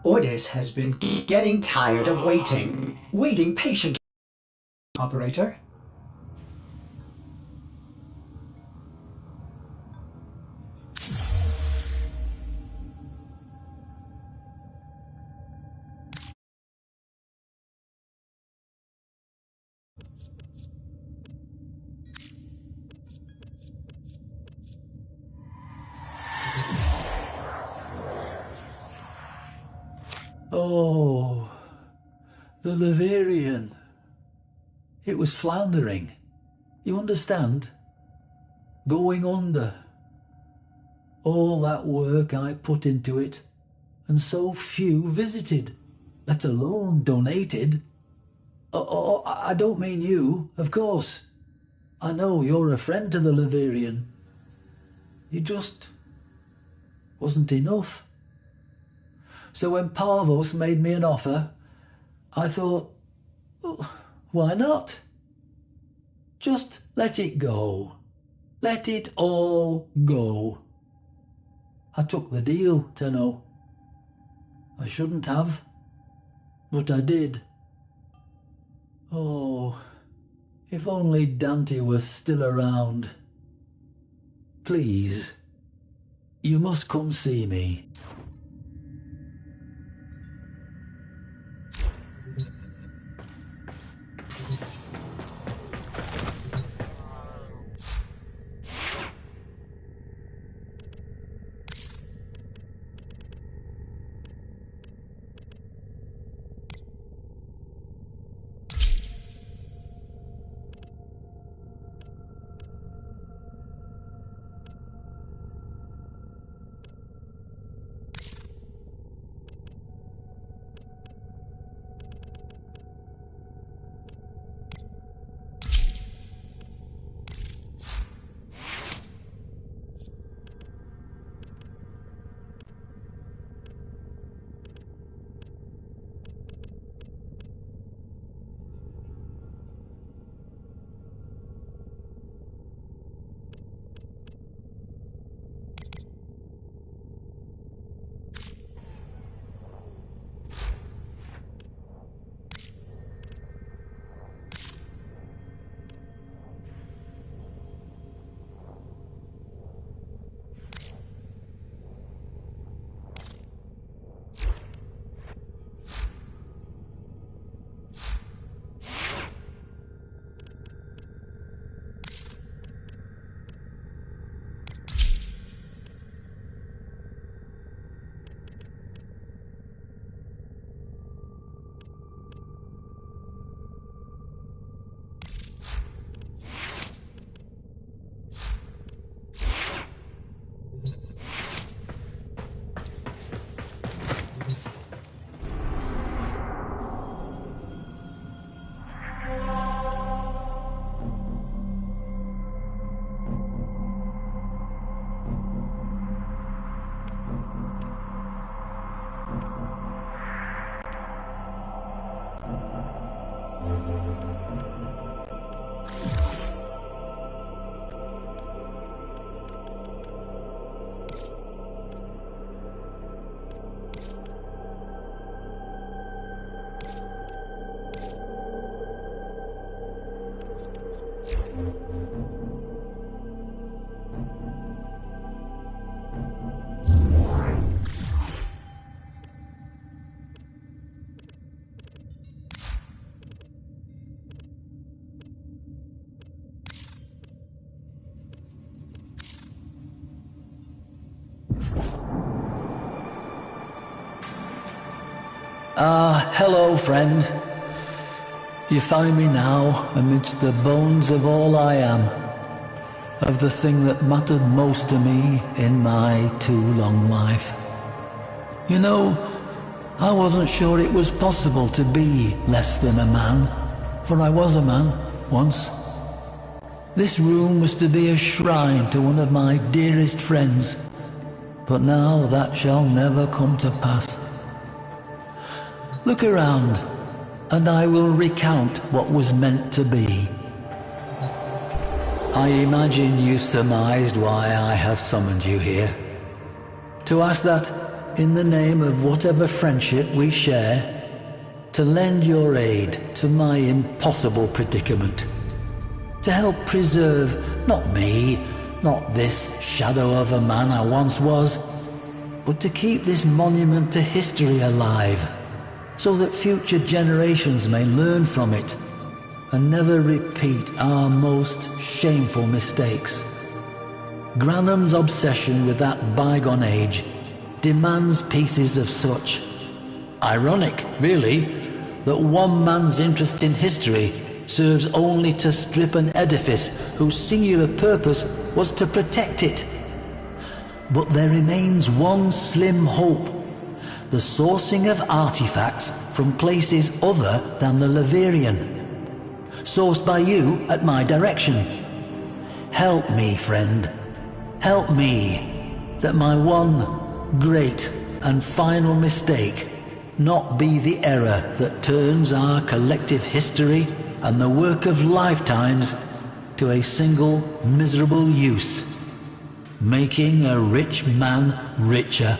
Ordis has been getting tired of waiting. Waiting patiently. Operator? Oh, the Leverian. It was floundering. You understand? Going under. All that work I put into it, and so few visited, let alone donated. Oh, I don't mean you, of course. I know you're a friend to the Leverian. You just wasn't enough. So when Parvos made me an offer, I thought, oh, why not? Just let it go. Let it all go. I took the deal, Tenno. I shouldn't have, but I did. Oh, if only Dante was still around. Please, you must come see me. Hello, friend. You find me now amidst the bones of all I am, of the thing that mattered most to me in my too long life. You know, I wasn't sure it was possible to be less than a man, for I was a man once. This room was to be a shrine to one of my dearest friends, but now that shall never come to pass. Look around, and I will recount what was meant to be. I imagine you surmised why I have summoned you here. To ask that in the name of whatever friendship we share, to lend your aid to my impossible predicament, to help preserve not me, not this shadow of a man I once was, but to keep this monument to history alive, so that future generations may learn from it and never repeat our most shameful mistakes. Granham's obsession with that bygone age demands pieces of such. Ironic, really, that one man's interest in history serves only to strip an edifice whose singular purpose was to protect it. But there remains one slim hope: the sourcing of artifacts from places other than the Laverian, sourced by you at my direction. Help me, friend. Help me, that my one great and final mistake not be the error that turns our collective history and the work of lifetimes to a single miserable use, making a rich man richer.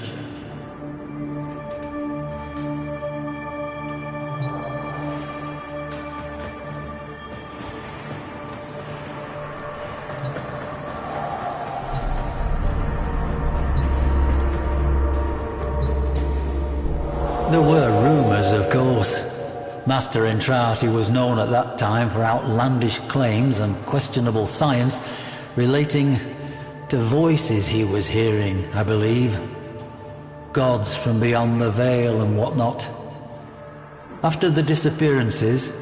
There were rumours, of course. Master Entrati was known at that time for outlandish claims and questionable science relating to voices he was hearing, I believe. Gods from beyond the veil and whatnot. After the disappearances,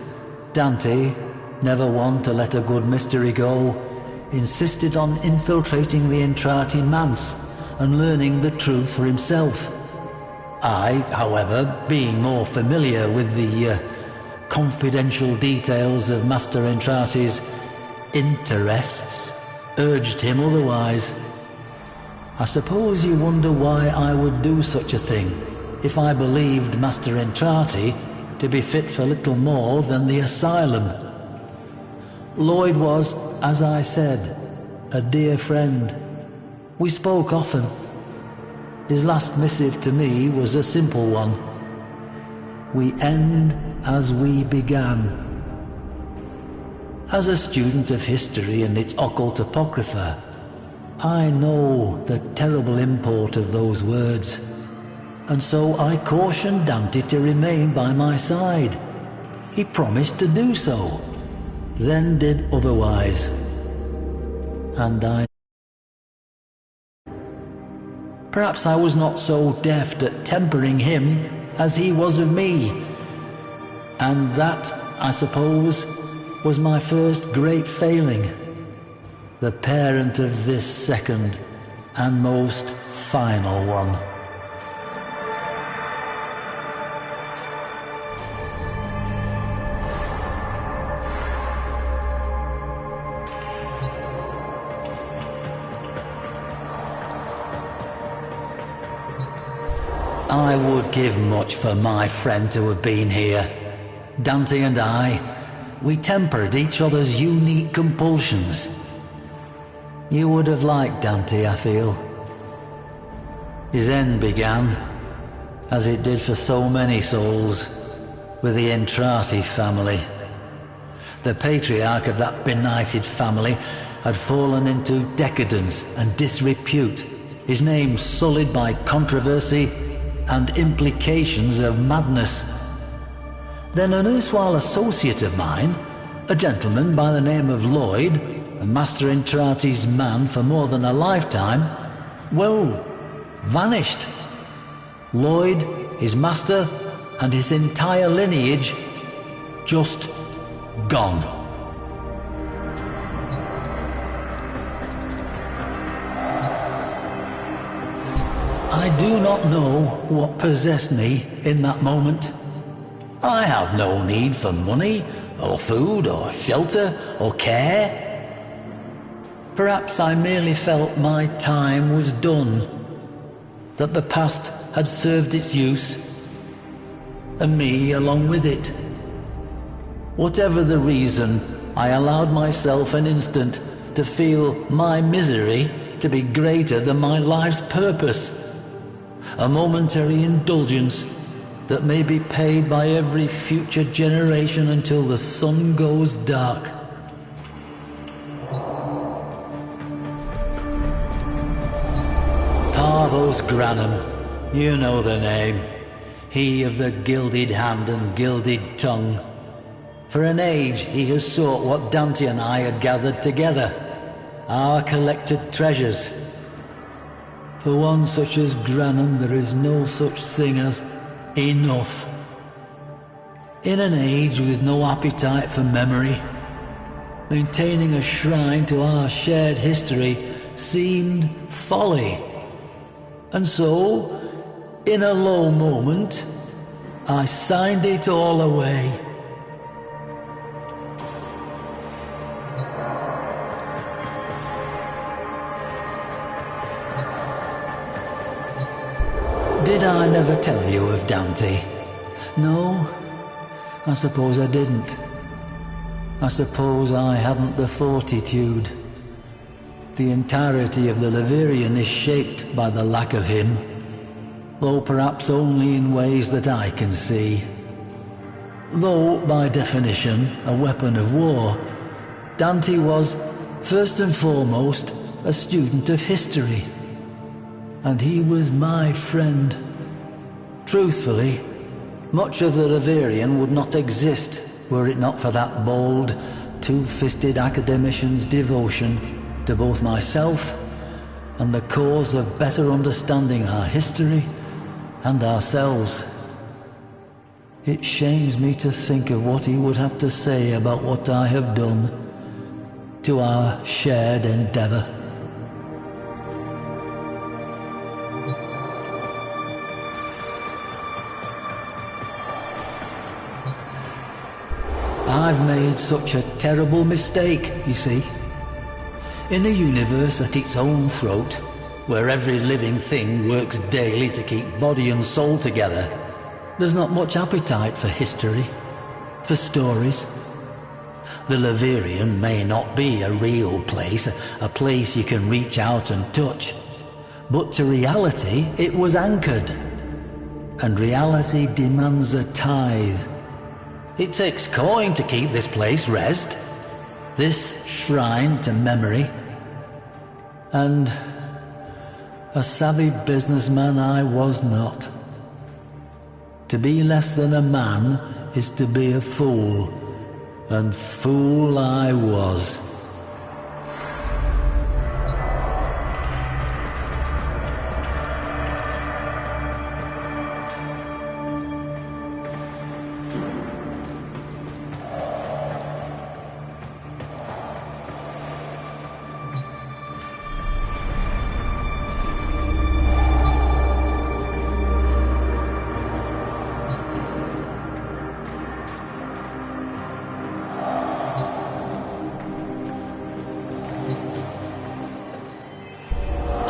Dante, never one to let a good mystery go, insisted on infiltrating the Entrati manse and learning the truth for himself. I, however, being more familiar with the confidential details of Master Entrati's interests, urged him otherwise. I suppose you wonder why I would do such a thing if I believed Master Entrati to be fit for little more than the asylum. Lloyd was, as I said, a dear friend. We spoke often. His last missive to me was a simple one. We end as we began. As a student of history and its occult apocrypha, I know the terrible import of those words, and so I cautioned Dante to remain by my side. He promised to do so, then did otherwise. And perhaps I was not so deft at tempering him as he was of me, and that, I suppose, was my first great failing, the parent of this second and most final one. I would give much for my friend to have been here. Dante and I, we tempered each other's unique compulsions. You would have liked Dante, I feel. His end began, as it did for so many souls, with the Entrati family. The patriarch of that benighted family had fallen into decadence and disrepute, his name sullied by controversy and implications of madness. Then an erstwhile associate of mine, a gentleman by the name of Lloyd, a Master Entrati's man for more than a lifetime, well, vanished. Lloyd, his master, and his entire lineage just gone. I do not know what possessed me in that moment. I have no need for money, or food, or shelter, or care. Perhaps I merely felt my time was done, that the past had served its use, and me along with it. Whatever the reason, I allowed myself an instant to feel my misery to be greater than my life's purpose. A momentary indulgence that may be paid by every future generation until the sun goes dark. Parvos Granum, you know the name. He of the gilded hand and gilded tongue. For an age he has sought what Dante and I had gathered together, our collected treasures. For one such as Granum there is no such thing as enough. In an age with no appetite for memory, maintaining a shrine to our shared history seemed folly. And so, in a low moment, I signed it all away. Did I never tell you of Dante? No, I suppose I didn't. I suppose I hadn't the fortitude. The entirety of the Levirian is shaped by the lack of him, though perhaps only in ways that I can see. Though, by definition, a weapon of war, Dante was, first and foremost, a student of history. And he was my friend. Truthfully, much of the Levirian would not exist were it not for that bold, two-fisted academician's devotion to both myself and the cause of better understanding our history and ourselves. It shames me to think of what he would have to say about what I have done to our shared endeavor. I've made such a terrible mistake, you see. In a universe at its own throat, where every living thing works daily to keep body and soul together, there's not much appetite for history, for stories. The Levirian may not be a real place, a place you can reach out and touch, but to reality it was anchored, and reality demands a tithe. It takes coin to keep this place rest, this shrine to memory. And a savvy businessman I was not. To be less than a man is to be a fool, and fool I was.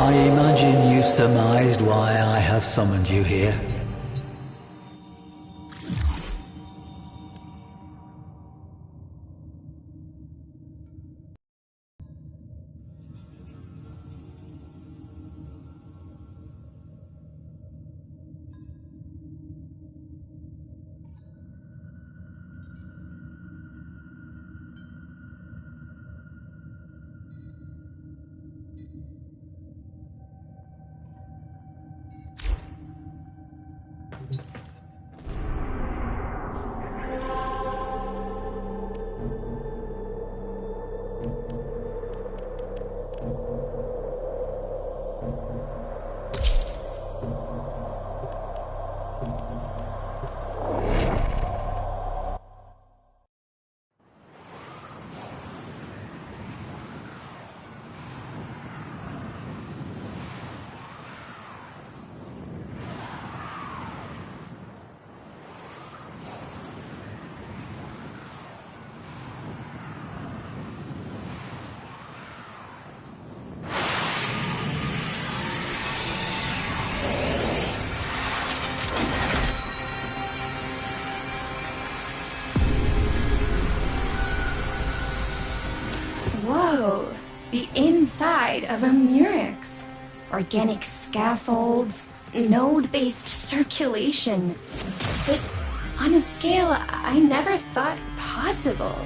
I imagine you surmised why I have summoned you here. The inside of a murex. Organic scaffolds, node-based circulation. But on a scale I never thought possible.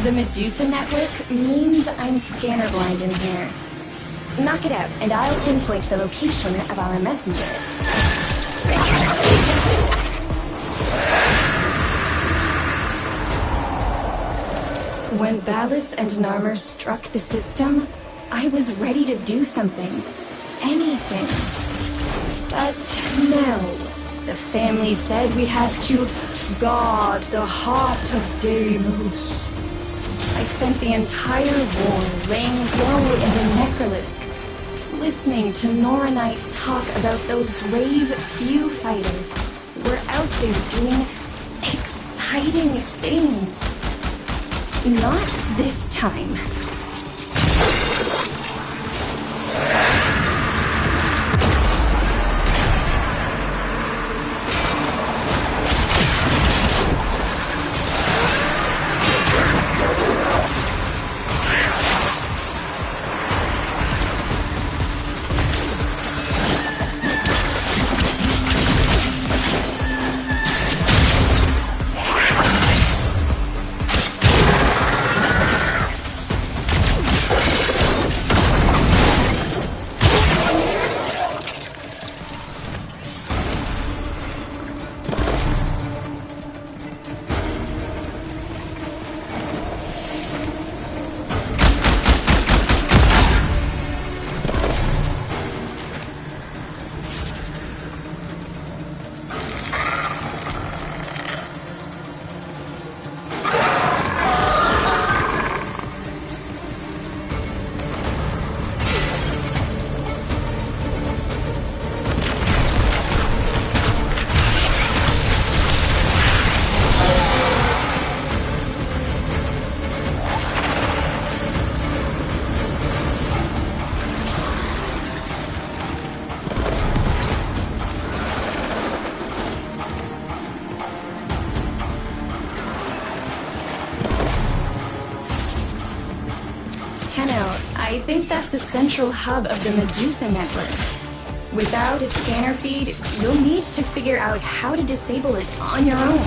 The Medusa network means I'm scanner blind in here. Knock it out, and I'll pinpoint the location of our messenger. When Ballas and Narmer struck the system, I was ready to do something. Anything. But no. The family said we had to guard the heart of Deimos. I spent the entire war laying low in the Necrolis, listening to Noranite talk about those brave few fighters who were out there doing exciting things. Not this time. I think that's the central hub of the Medusa network. Without a scanner feed, you'll need to figure out how to disable it on your own.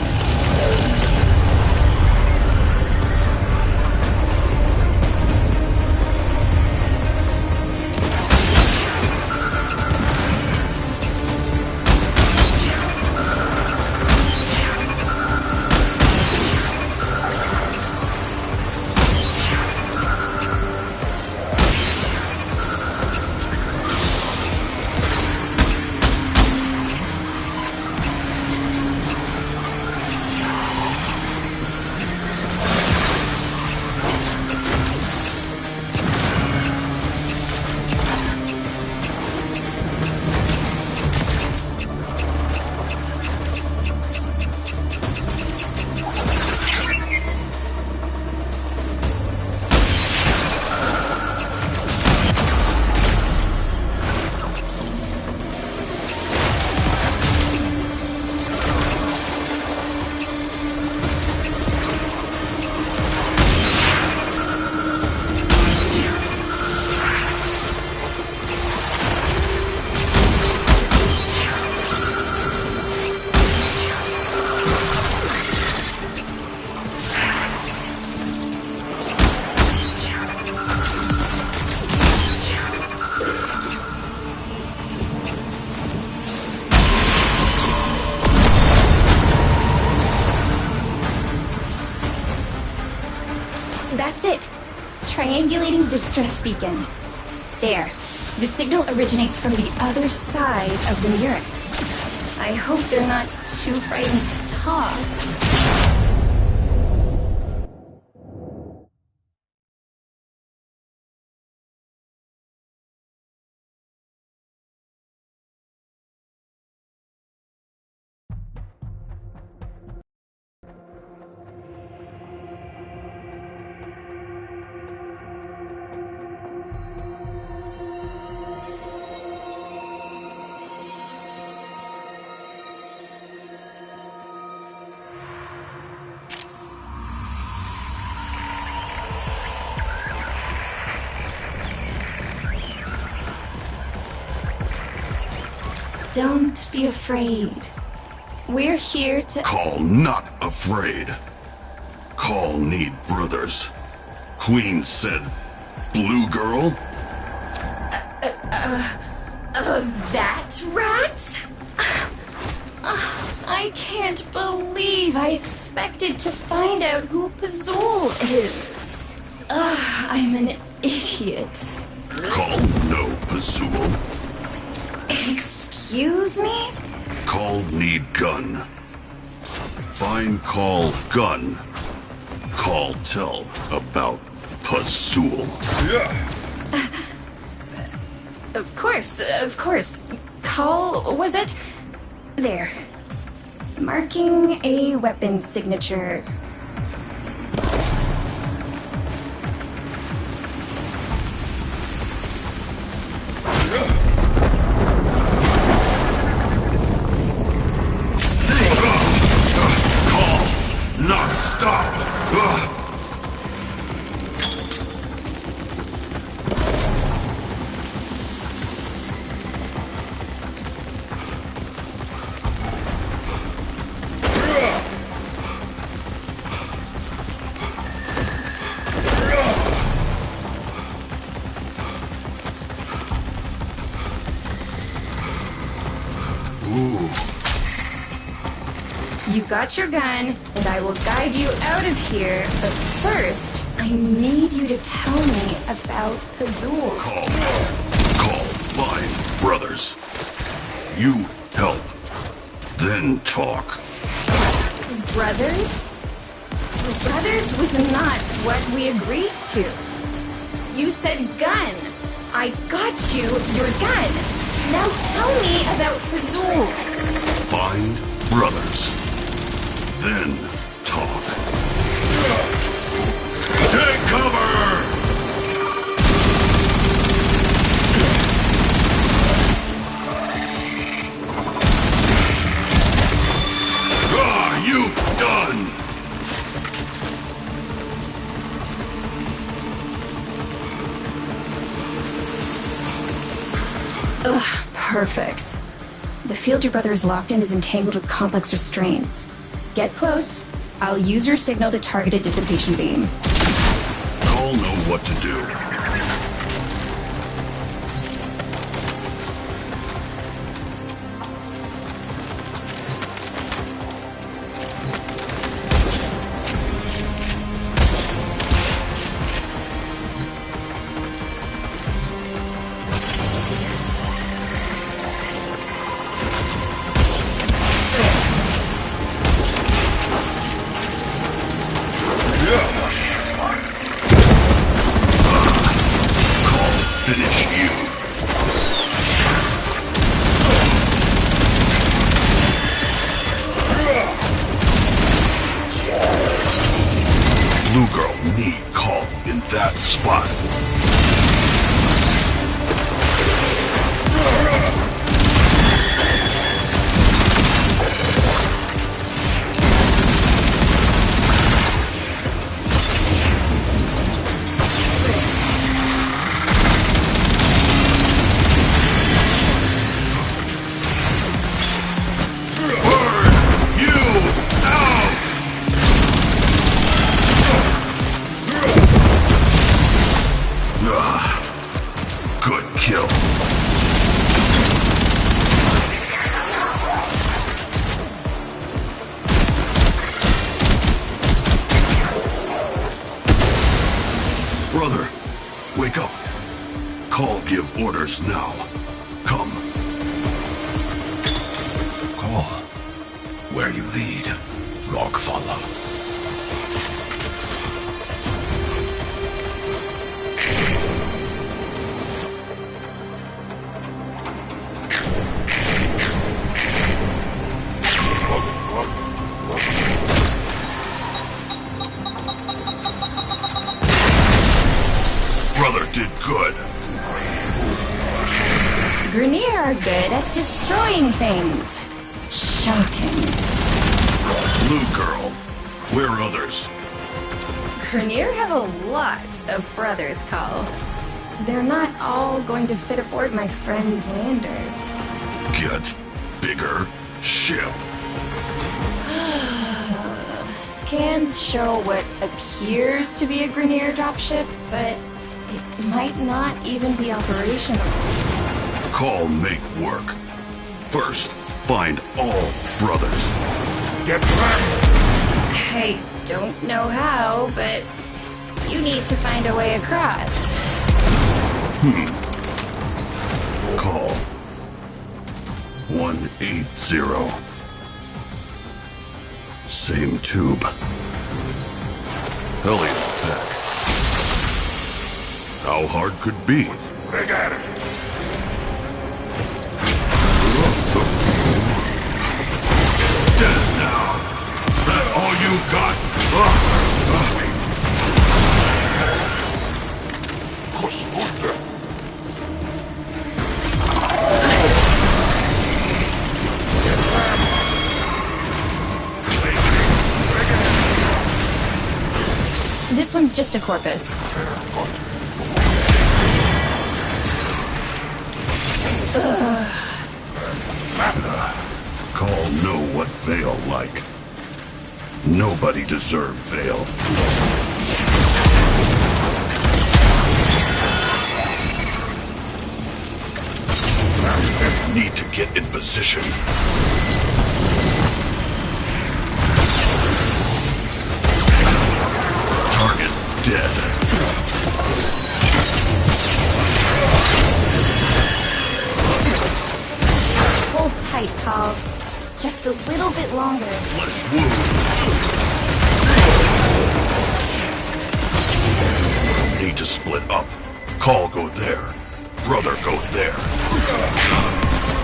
That's it. Triangulating distress beacon. There. The signal originates from the other side of the Murex. I hope they're not too frightened to talk. Don't be afraid. We're here to... Call not afraid. Call need brothers. Queen said, Blue Girl? That rat? I can't believe I expected to find out who Pazul is. I'm an idiot. Call no Pazul. Excuse me? Call need gun. Find call gun. Call tell about Pazul. Of course. Call, was it? There. Marking a weapon signature. Call not stop. You got your gun, and I will guide you out of here, but first, I need you to tell me about Pazul. Call my brothers. You help, then talk. Brothers? Brothers was not what we agreed to. You said gun. I got you your gun. Now tell me about Pazul. Find brothers, then talk. Take cover! You done! Perfect. The field your brother is locked in is entangled with complex restraints. Get close. I'll use your signal to target a dissipation beam. I'll know what to do. Finish you. Blue Girl need call in that spot. Good kill. Brother, wake up. Call give orders now. Come. Call. Where you lead, log follow. Brother did good. Grenier are good at destroying things. Shocking. Blue Girl, where others? Grenier have a lot of brothers, Call. They're not all going to fit aboard my friend's lander. Get bigger ship. Scans show what appears to be a Grineer dropship, but it might not even be operational. Call make work. First, find all brothers. Get back! I don't know how, but you need to find a way across. Call 180. Same tube. Helipack. How hard could be? Trigger! Dead now. That all you got? Kosmunda! This one's just a corpus. Call know what Vale like. Nobody deserved Vale. Need to get in position. Target dead. Hold tight, Paul. Just a little bit longer. Flesh wound. Need to split up. Call go there. Brother go there.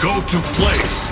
Go to place.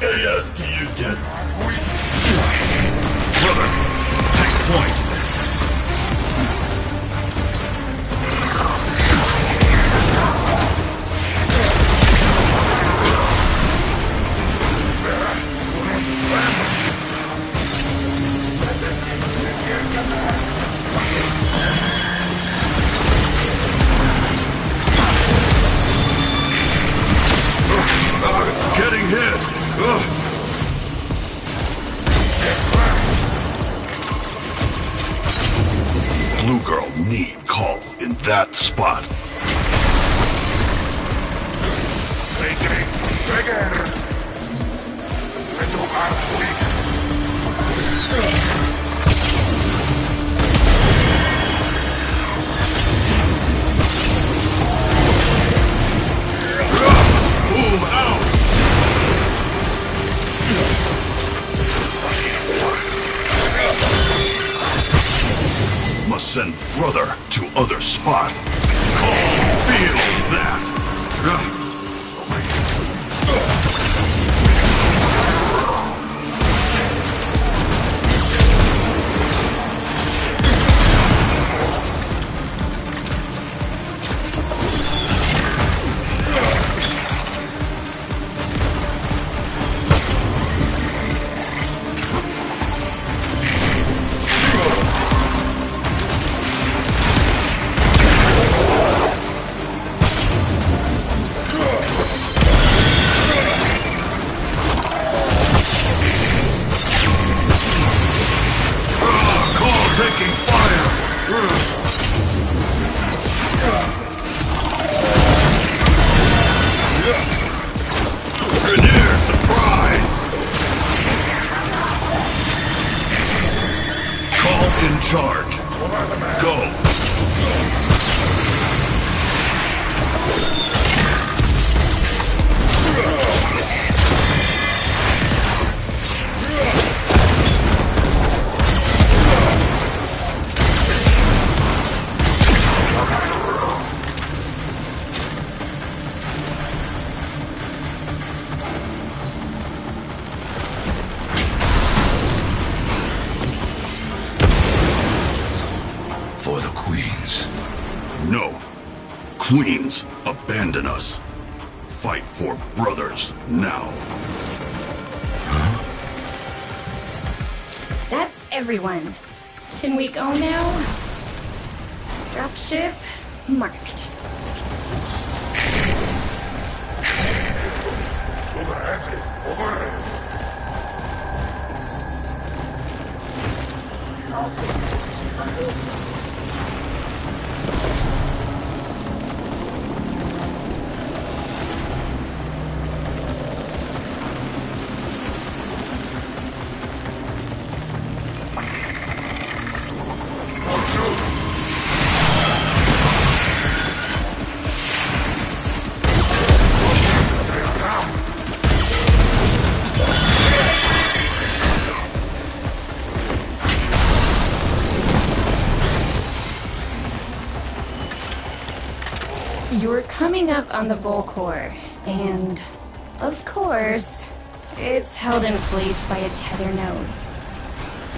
ASD you did. Brother, take point. Getting hit. Blue girl need call in that spot. Trigger! You are weak. Boom out. Must send brother to other spot. Feel that. Taking fire! Grineer surprise! Call in charge. Go! For the queens. No. Queens, abandon us. Fight for brothers now. That's everyone. Can we go now? Dropship marked. You're coming up on the Bull Core, and of course, it's held in place by a tether node.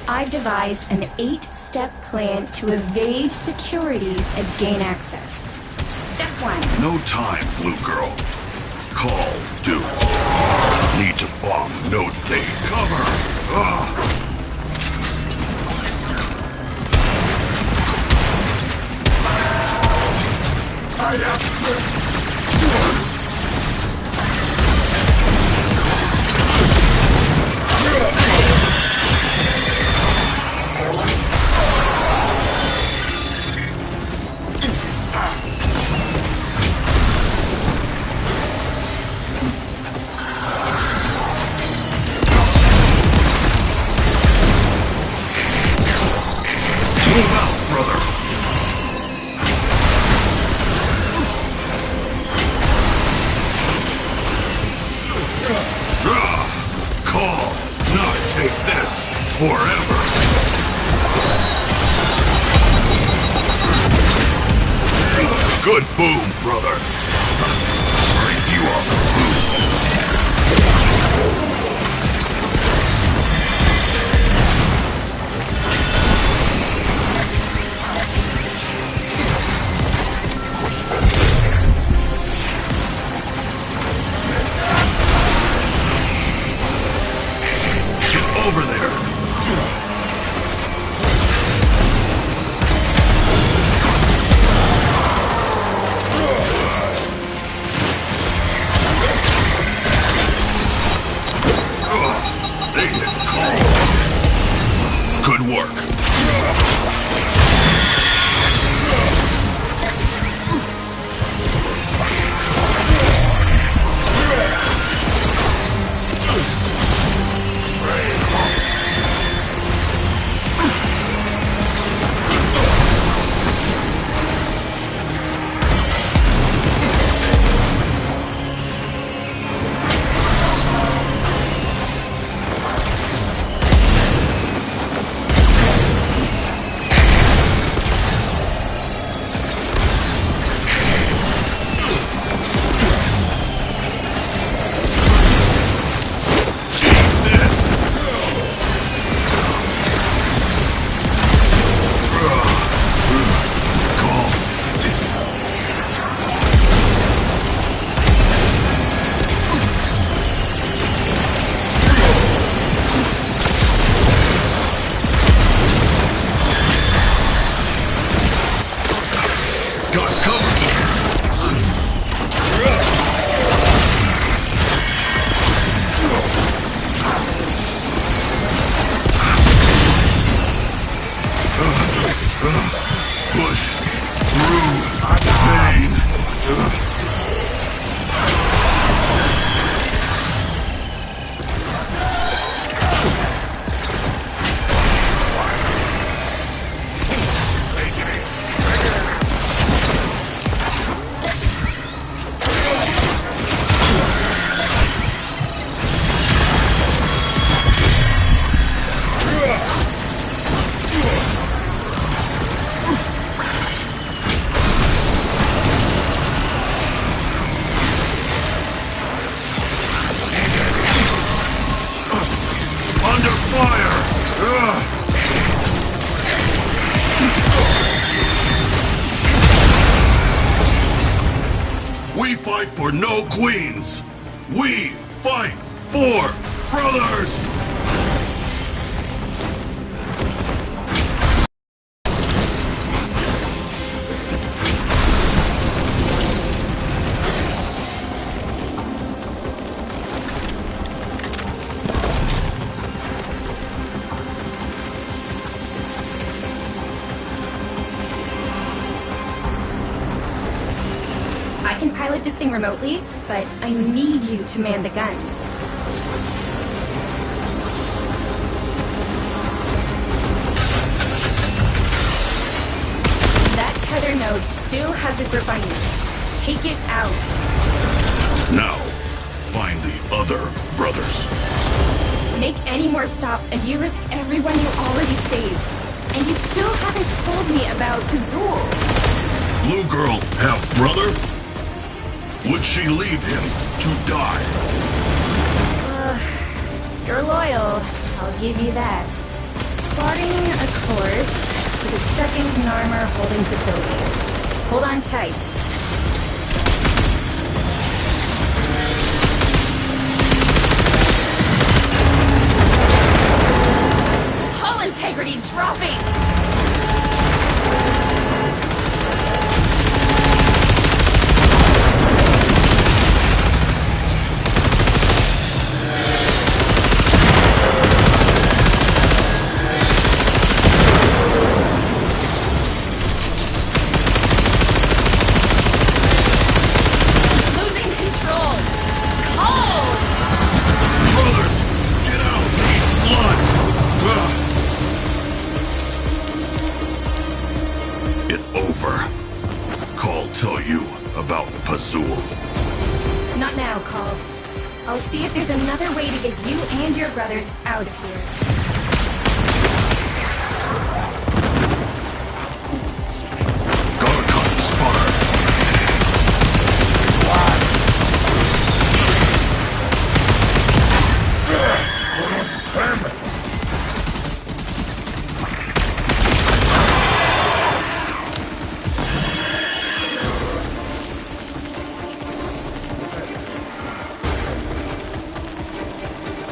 I've devised an 8-step plan to evade security and gain access. Step 1. No time, Blue Girl. Call, do. Need to bomb Node Thing. Cover! Ah! Move out, brother! Call, not take this forever! Good boom, brother! Straight you off the boom! Get over there! They hit cold. Good work. or no queens. We fight for brothers! I can pilot this thing remotely, but I need you to man the guns. That tether node still has a grip on you. Take it out. Now, find the other brothers. Make any more stops and you risk everyone you already saved. And you still haven't told me about Azul. Blue girl have brother? Would she leave him to die? You're loyal. I'll give you that. Plotting a course to the second Narmer holding facility. Hold on tight. Hull integrity dropping! Losing control! Hold! Brothers, get out! Blood! It over. Call tell you about Pazul. Not now, Call. I'll see if there's another way to get you and your brothers out of here. Gotta cut the spotter.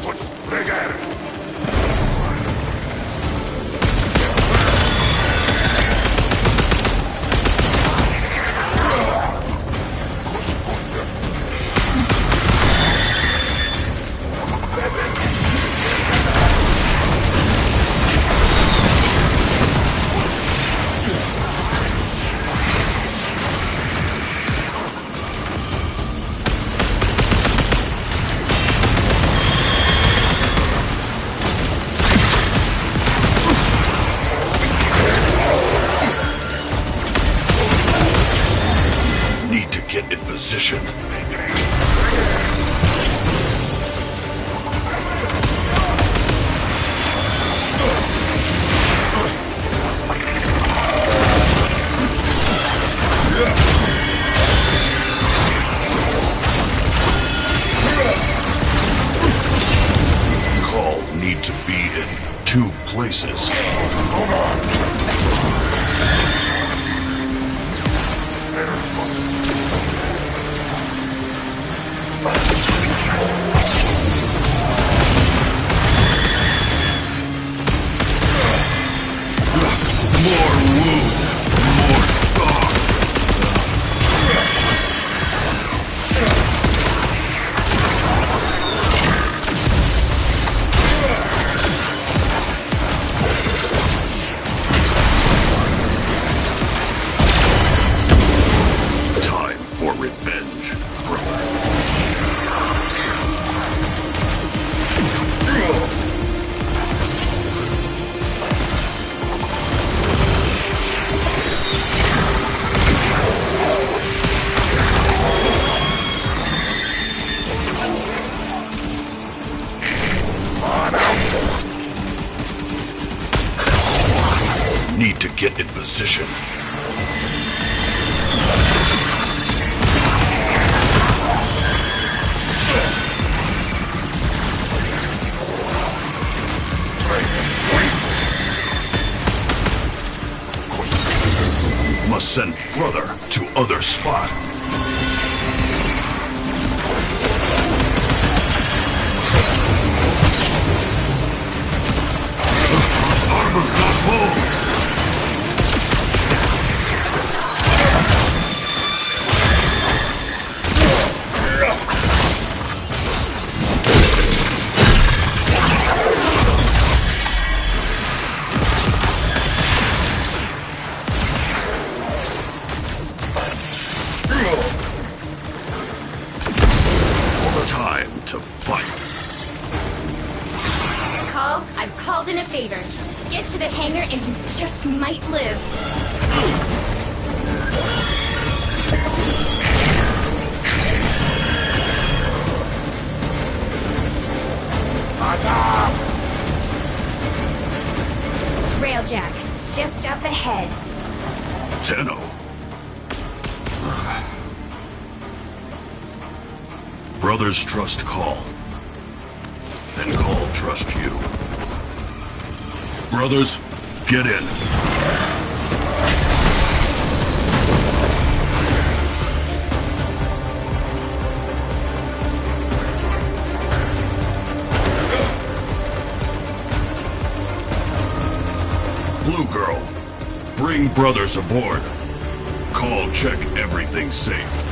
Let's dig at it. Need to get in position. Call need to be in two places. More wound, more scar. Time for revenge, brother. Need to get in position. Must send brother to other spot. called in a favor. Get to the hangar and you just might live. Railjack, just up ahead. Tenno. Brothers trust Call. Then Call trust you. Brothers, get in. Blue Girl, bring brothers aboard. Call check everything safe.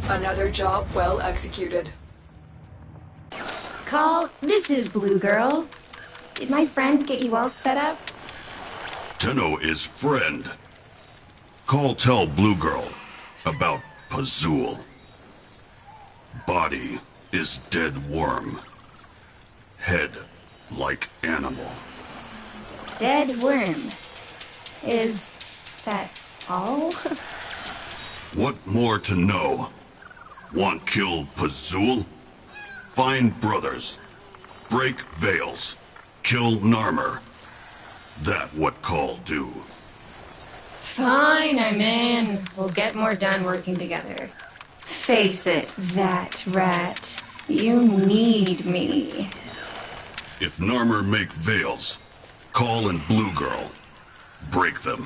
Another job well executed. Call, this is Blue Girl. Did my friend get you all set up? Tenno is friend. Call tell Blue Girl about Pazul. Body is dead worm. Head like animal. Dead worm. Is that all? What more to know? Want kill Pazul? Find brothers. Break veils. Kill Narmer. That what Call do. Fine, I'm in. We'll get more done working together. Face it, that rat. You need me. If Narmer make veils, Call and Blue Girl. Break them.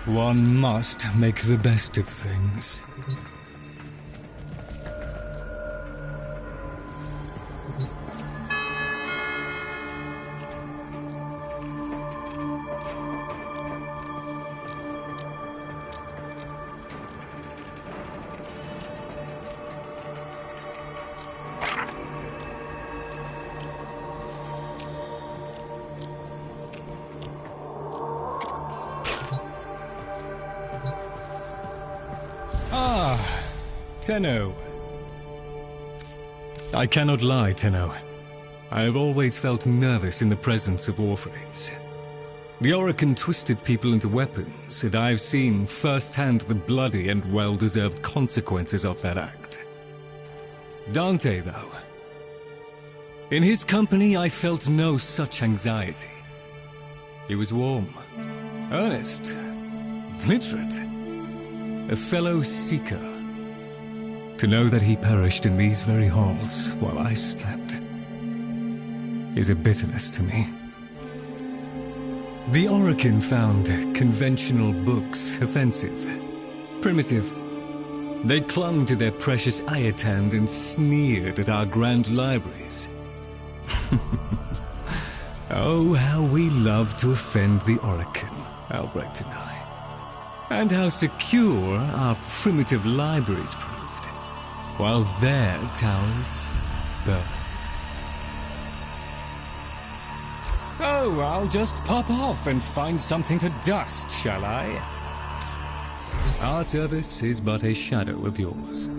One must make the best of things. Tenno. I cannot lie, Tenno. I have always felt nervous in the presence of Warframes. The Orokin twisted people into weapons, and I've seen firsthand the bloody and well-deserved consequences of that act. Dante, though. In his company, I felt no such anxiety. He was warm, earnest, literate, a fellow seeker. To know that he perished in these very halls while I slept is a bitterness to me. The Orokin found conventional books offensive, primitive. They clung to their precious ayatans and sneered at our grand libraries. Oh, how we love to offend the Orokin, Albrecht and I. And how secure our primitive libraries proved, while their towers burned. Oh, I'll just pop off and find something to dust, shall I? Our service is but a shadow of yours.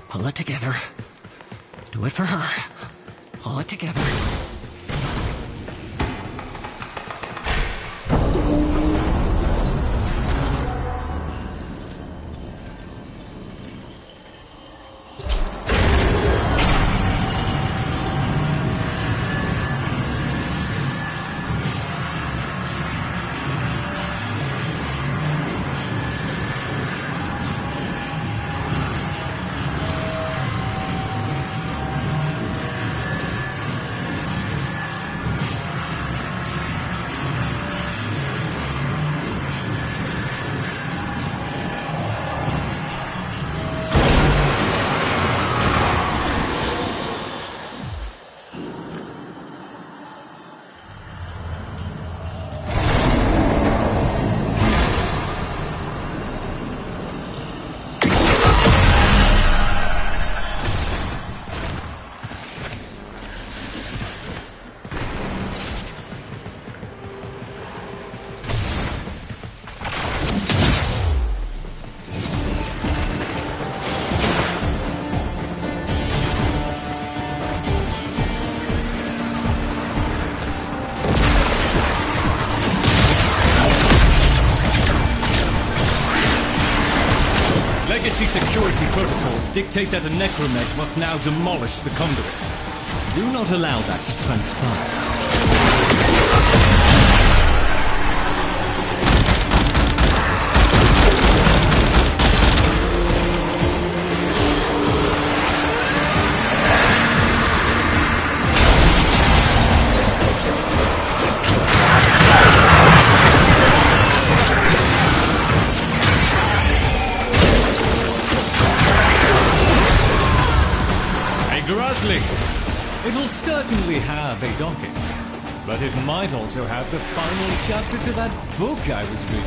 Pull it together. Do it for her. Pull it together. Legacy security protocols dictate that the Necromech must now demolish the conduit. Do not allow that to transpire. It'll certainly have a docket, but it might also have the final chapter to that book I was reading.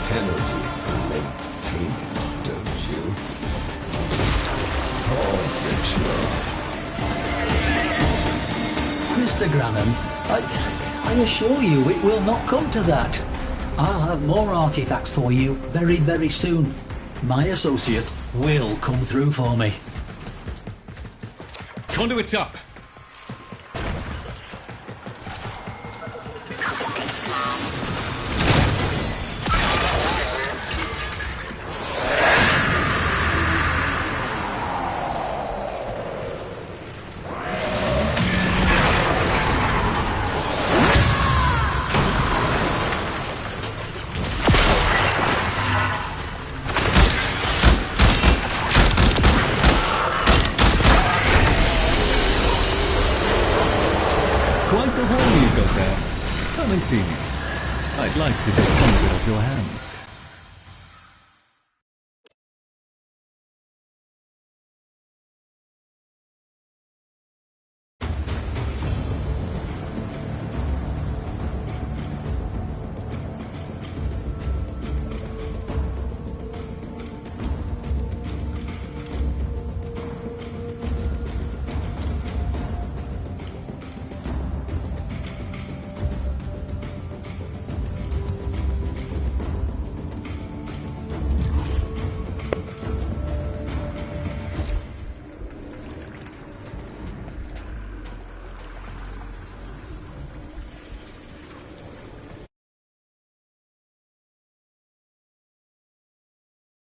penalty for late payment, don't you? Forfeiture. Mr. Granham, I assure you it will not come to that. I'll have more artifacts for you very, very soon. My associate will come through for me. Conduits up! Quite the haul you got there. Come and see me. I'd like to take some of it off your hands.